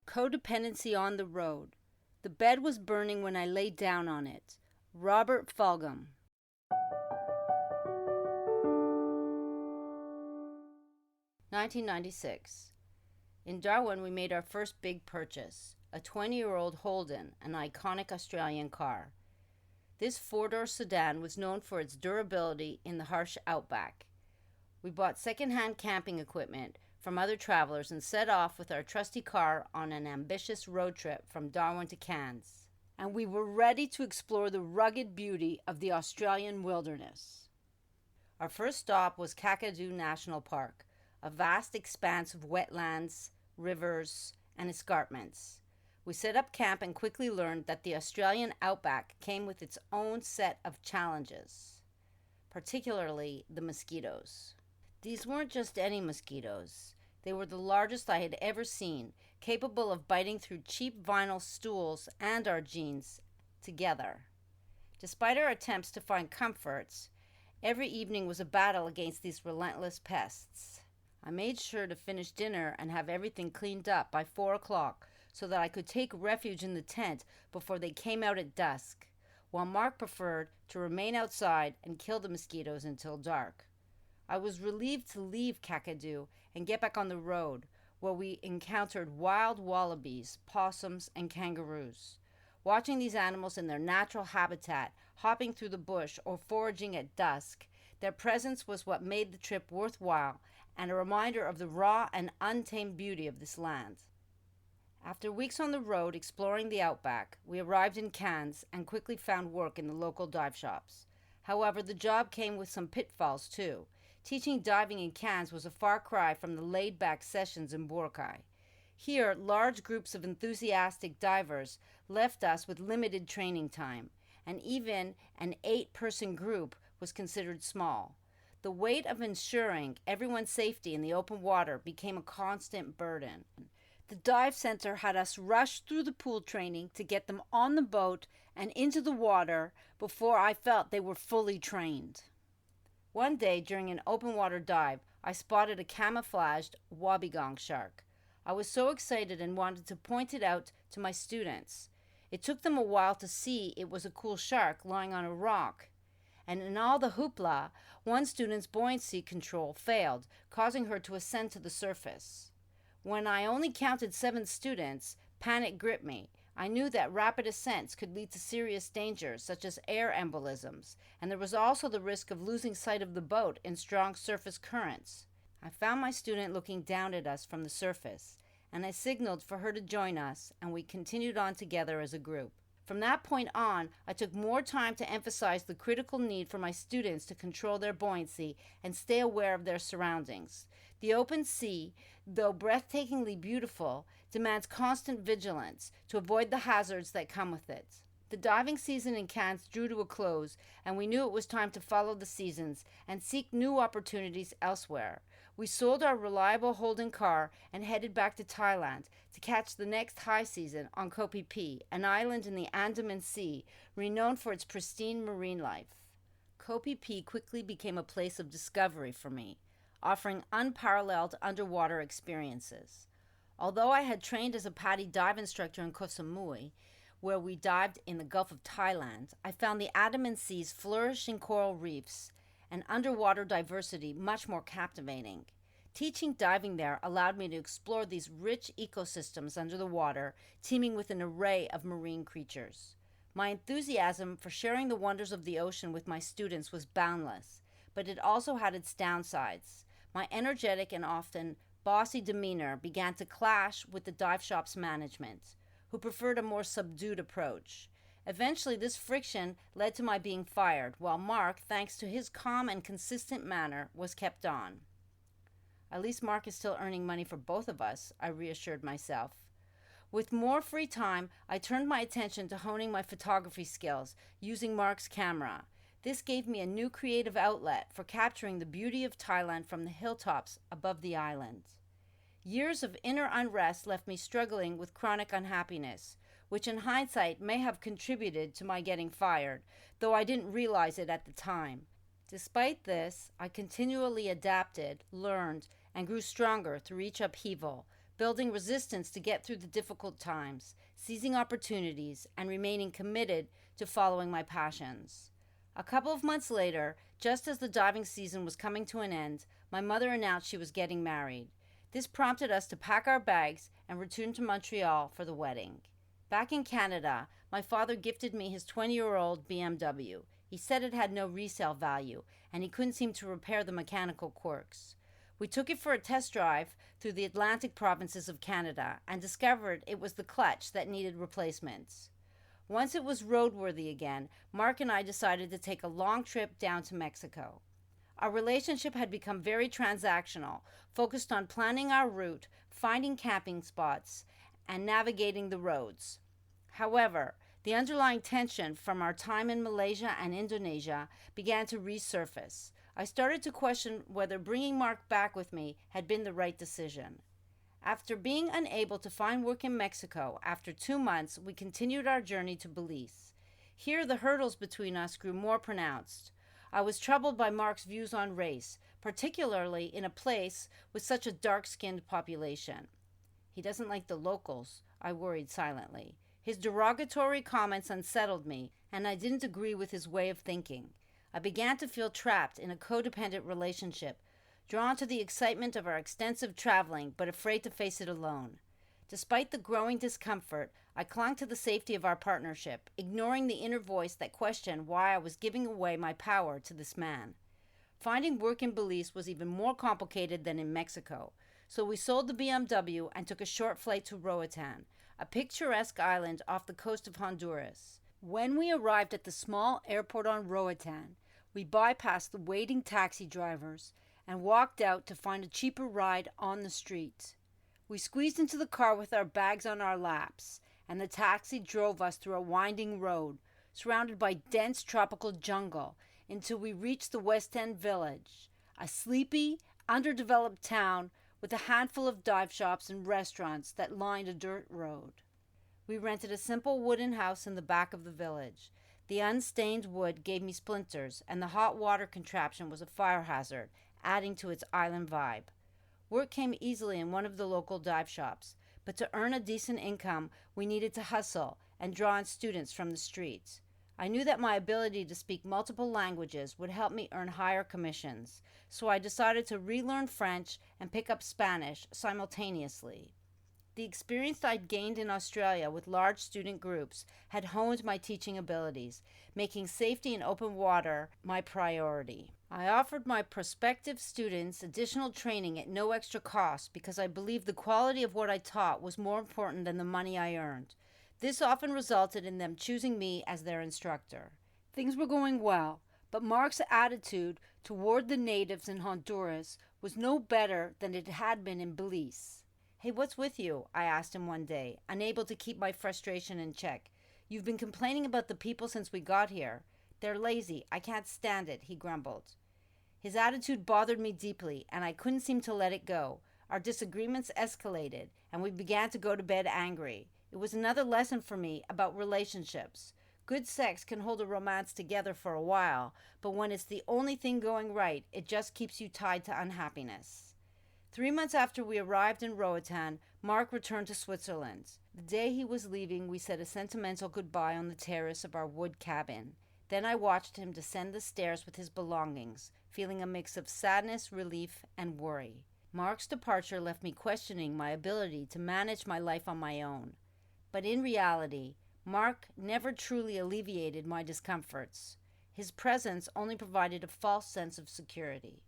Co-Dependency on the Road. The bed was burning when I lay down on it. Robert Fulghum. (1996). In Darwin, we made our first big purchase, a 20-year-old Holden, an iconic Australian car. This four-door sedan was known for its durability in the harsh outback. We bought second-hand camping equipment from other travelers and set off with our trusty car on an ambitious road trip from Darwin to Cairns. And we were ready to explore the rugged beauty of the Australian wilderness. Our first stop was Kakadu National Park, a vast expanse of wetlands, rivers, and escarpments. We set up camp and quickly learned that the Australian outback came with its own set of challenges, particularly the mosquitoes. These weren't just any mosquitoes. They were the largest I had ever seen, capable of biting through cheap vinyl stools and our jeans together. Despite our attempts to find comforts, every evening was a battle against these relentless pests. I made sure to finish dinner and have everything cleaned up by 4 o'clock so that I could take refuge in the tent before they came out at dusk, while Mark preferred to remain outside and kill the mosquitoes until dark. I was relieved to leave Kakadu and get back on the road, where we encountered wild wallabies, possums, and kangaroos. Watching these animals in their natural habitat, hopping through the bush or foraging at dusk, their presence was what made the trip worthwhile and a reminder of the raw and untamed beauty of this land. After weeks on the road exploring the outback, we arrived in Cairns and quickly found work in the local dive shops. However, the job came with some pitfalls too. Teaching diving in Cairns was a far cry from the laid-back sessions in Boracay. Here, large groups of enthusiastic divers left us with limited training time, and even an 8-person group was considered small. The weight of ensuring everyone's safety in the open water became a constant burden. The dive center had us rush through the pool training to get them on the boat and into the water before I felt they were fully trained. One day during an open water dive, I spotted a camouflaged wobbegong shark. I was so excited and wanted to point it out to my students. It took them a while to see it was a cool shark lying on a rock. And in all the hoopla, one student's buoyancy control failed, causing her to ascend to the surface. When I only counted 7 students, panic gripped me. I knew that rapid ascents could lead to serious dangers, such as air embolisms, and there was also the risk of losing sight of the boat in strong surface currents. I found my student looking down at us from the surface, and I signaled for her to join us, and we continued on together as a group. From that point on, I took more time to emphasize the critical need for my students to control their buoyancy and stay aware of their surroundings. The open sea, though breathtakingly beautiful, demands constant vigilance to avoid the hazards that come with it. The diving season in Cairns drew to a close, and we knew it was time to follow the seasons and seek new opportunities elsewhere. We sold our reliable Holden car and headed back to Thailand to catch the next high season on Koh Phi Phi, an island in the Andaman Sea, renowned for its pristine marine life. Koh Phi Phi quickly became a place of discovery for me, offering unparalleled underwater experiences. Although I had trained as a PADI dive instructor in Koh Samui, where we dived in the Gulf of Thailand, I found the Andaman Sea's flourishing coral reefs and underwater diversity much more captivating. Teaching diving there allowed me to explore these rich ecosystems under the water, teeming with an array of marine creatures. My enthusiasm for sharing the wonders of the ocean with my students was boundless, but it also had its downsides. My energetic and often bossy demeanor began to clash with the dive shop's management, who preferred a more subdued approach. Eventually, this friction led to my being fired, while Mark, thanks to his calm and consistent manner, was kept on. At least Mark is still earning money for both of us, I reassured myself. With more free time, I turned my attention to honing my photography skills, using Mark's camera. This gave me a new creative outlet for capturing the beauty of Thailand from the hilltops above the island. Years of inner unrest left me struggling with chronic unhappiness, which in hindsight may have contributed to my getting fired, though I didn't realize it at the time. Despite this, I continually adapted, learned, and grew stronger through each upheaval, building resistance to get through the difficult times, seizing opportunities, and remaining committed to following my passions. A couple of months later, just as the diving season was coming to an end, my mother announced she was getting married. This prompted us to pack our bags and return to Montreal for the wedding. Back in Canada, my father gifted me his 20-year-old BMW. He said it had no resale value, and he couldn't seem to repair the mechanical quirks. We took it for a test drive through the Atlantic provinces of Canada and discovered it was the clutch that needed replacements. Once it was roadworthy again, Mark and I decided to take a long trip down to Mexico. Our relationship had become very transactional, focused on planning our route, finding camping spots, and navigating the roads. However, the underlying tension from our time in Malaysia and Indonesia began to resurface. I started to question whether bringing Mark back with me had been the right decision. After being unable to find work in Mexico, after 2 months, we continued our journey to Belize. Here, the hurdles between us grew more pronounced. I was troubled by Mark's views on race, particularly in a place with such a dark-skinned population. He doesn't like the locals, I worried silently. His derogatory comments unsettled me, and I didn't agree with his way of thinking. I began to feel trapped in a codependent relationship, drawn to the excitement of our extensive traveling, but afraid to face it alone. Despite the growing discomfort, I clung to the safety of our partnership, ignoring the inner voice that questioned why I was giving away my power to this man. Finding work in Belize was even more complicated than in Mexico, so we sold the BMW and took a short flight to Roatan, a picturesque island off the coast of Honduras. When we arrived at the small airport on Roatan, we bypassed the waiting taxi drivers and walked out to find a cheaper ride on the street. We squeezed into the car with our bags on our laps, and the taxi drove us through a winding road, surrounded by dense tropical jungle, until we reached the West End village, a sleepy, underdeveloped town with a handful of dive shops and restaurants that lined a dirt road. We rented a simple wooden house in the back of the village. The unstained wood gave me splinters, and the hot water contraption was a fire hazard, adding to its island vibe. Work came easily in one of the local dive shops, but to earn a decent income, we needed to hustle and draw in students from the streets. I knew that my ability to speak multiple languages would help me earn higher commissions, so I decided to relearn French and pick up Spanish simultaneously. The experience I'd gained in Australia with large student groups had honed my teaching abilities, making safety in open water my priority. I offered my prospective students additional training at no extra cost because I believed the quality of what I taught was more important than the money I earned. This often resulted in them choosing me as their instructor. Things were going well, but Mark's attitude toward the natives in Honduras was no better than it had been in Belize. "Hey, what's with you?" I asked him one day, unable to keep my frustration in check. "You've been complaining about the people since we got here. They're lazy. I can't stand it," he grumbled. His attitude bothered me deeply, and I couldn't seem to let it go. Our disagreements escalated, and we began to go to bed angry. It was another lesson for me about relationships. Good sex can hold a romance together for a while, but when it's the only thing going right, it just keeps you tied to unhappiness. 3 months after we arrived in Roatan, Mark returned to Switzerland. The day he was leaving, we said a sentimental goodbye on the terrace of our wood cabin. Then I watched him descend the stairs with his belongings, feeling a mix of sadness, relief, and worry. Mark's departure left me questioning my ability to manage my life on my own. But in reality, Mark never truly alleviated my discomforts. His presence only provided a false sense of security.